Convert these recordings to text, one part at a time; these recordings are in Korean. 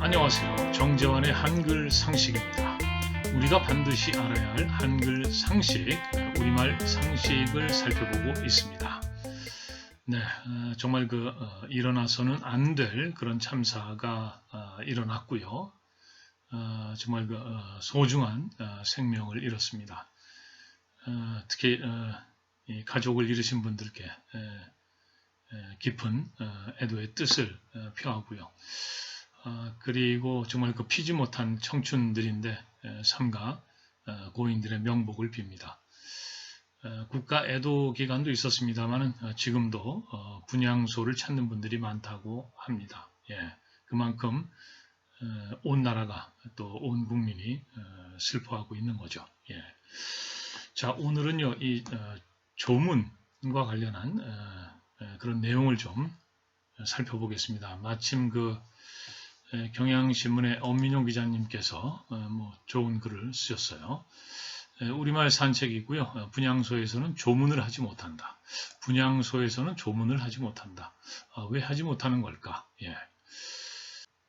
안녕하세요. 정재환의 한글 상식입니다. 우리가 반드시 알아야 할 한글 상식, 우리말 상식을 살펴보고 있습니다. 네, 정말 일어나서는 안 될 그런 참사가 일어났고요. 정말 소중한 생명을 잃었습니다. 특히 이 가족을 잃으신 분들께 깊은 애도의 뜻을 표하고요. 그리고 정말 피지 못한 청춘들인데 삼가 고인들의 명복을 빕니다. 국가 애도 기간도 있었습니다만 지금도 분향소를 찾는 분들이 많다고 합니다. 그만큼 온 나라가 또 온 국민이 슬퍼하고 있는 거죠. 자, 오늘은요 이 조문과 관련한 그런 내용을 좀 살펴보겠습니다. 마침 경향신문의 엄민용 기자님께서 좋은 글을 쓰셨어요. 우리말 산책이고요. 분향소에서는 조문을 하지 못한다. 분향소에서는 조문을 하지 못한다. 왜 하지 못하는 걸까?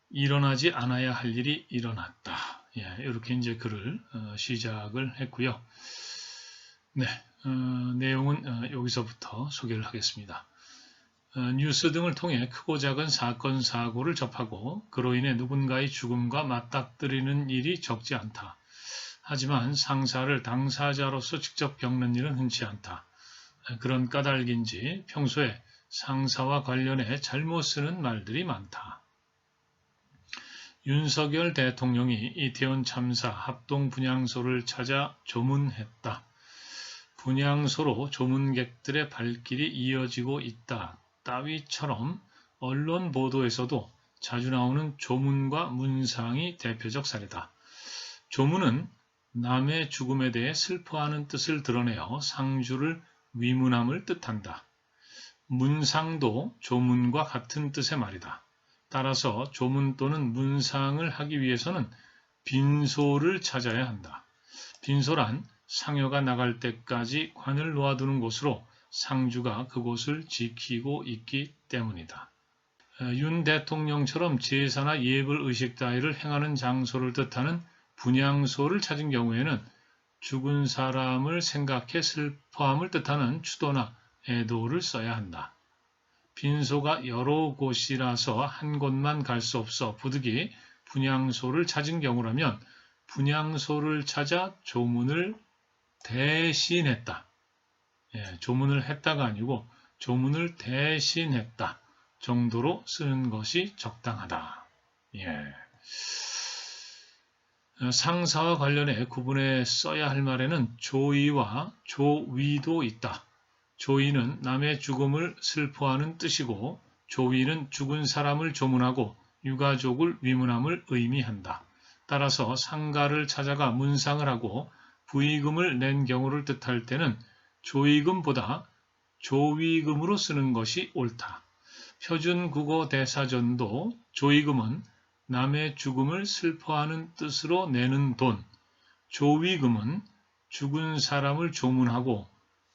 일어나지 않아야 할 일이 일어났다. 이렇게 이제 글을 시작을 했고요. 네, 내용은 여기서부터 소개를 하겠습니다. 뉴스 등을 통해 크고 작은 사건, 사고를 접하고 그로 인해 누군가의 죽음과 맞닥뜨리는 일이 적지 않다. 하지만 상사를 당사자로서 직접 겪는 일은 흔치 않다. 그런 까닭인지 평소에 상사와 관련해 잘못 쓰는 말들이 많다. 윤석열 대통령이 이태원 참사 합동 분향소를 찾아 조문했다. 분향소로 조문객들의 발길이 이어지고 있다. 따위처럼 언론 보도에서도 자주 나오는 조문과 문상이 대표적 사례다. 조문은 남의 죽음에 대해 슬퍼하는 뜻을 드러내어 상주를 위문함을 뜻한다. 문상도 조문과 같은 뜻의 말이다. 따라서 조문 또는 문상을 하기 위해서는 빈소를 찾아야 한다. 빈소란 상여가 나갈 때까지 관을 놓아두는 곳으로 상주가 그곳을 지키고 있기 때문이다. 윤 대통령처럼 제사나 예불 의식 따위를 행하는 장소를 뜻하는 분향소를 찾은 경우에는 죽은 사람을 생각해 슬퍼함을 뜻하는 추도나 애도를 써야 한다. 빈소가 여러 곳이라서 한 곳만 갈 수 없어 부득이 분향소를 찾은 경우라면 분향소를 찾아 조문을 대신했다. 조문을 했다가 아니고 조문을 대신했다 정도로 쓰는 것이 적당하다. 상사와 관련해 구분해 써야 할 말에는 조의와 조위도 있다. 조의는 남의 죽음을 슬퍼하는 뜻이고 조위는 죽은 사람을 조문하고 유가족을 위문함을 의미한다. 따라서 상가를 찾아가 문상을 하고 부의금을 낸 경우를 뜻할 때는 조의금보다 조위금으로 쓰는 것이 옳다. 표준국어 대사전도 조의금은 남의 죽음을 슬퍼하는 뜻으로 내는 돈, 조위금은 죽은 사람을 조문하고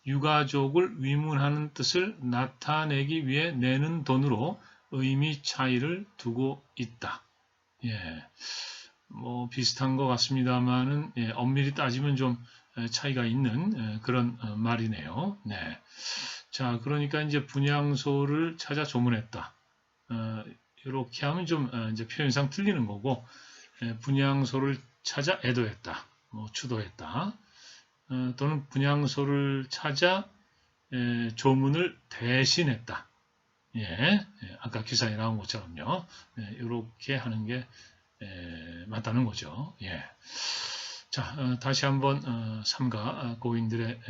유가족을 위문하는 뜻을 나타내기 위해 내는 돈으로 의미 차이를 두고 있다. 비슷한 것 같습니다만은 엄밀히 따지면 좀 차이가 있는 그런 말이네요. 자, 그러니까 이제 분향소를 찾아 조문했다. 이렇게 하면 좀 이제 표현상 틀리는 거고, 분향소를 찾아 애도했다, 추도했다, 또는 분향소를 찾아 조문을 대신했다. 아까 기사에 나온 것처럼요. 이렇게 하는 게 맞다는 거죠. 자, 다시 한번 삼가 고인들의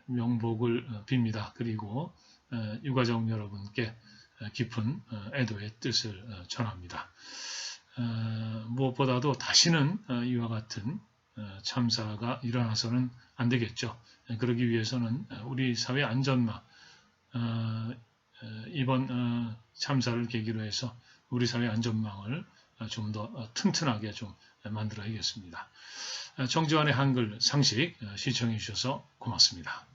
명복을 빕니다. 그리고 유가족 여러분께 깊은 애도의 뜻을 전합니다. 무엇보다도 다시는 이와 같은 참사가 일어나서는 안 되겠죠. 그러기 위해서는 우리 사회 안전망, 이번 참사를 계기로 해서 우리 사회 안전망을 좀 더 튼튼하게 좀 만들어야겠습니다. 정재환의 한글 상식 시청해 주셔서 고맙습니다.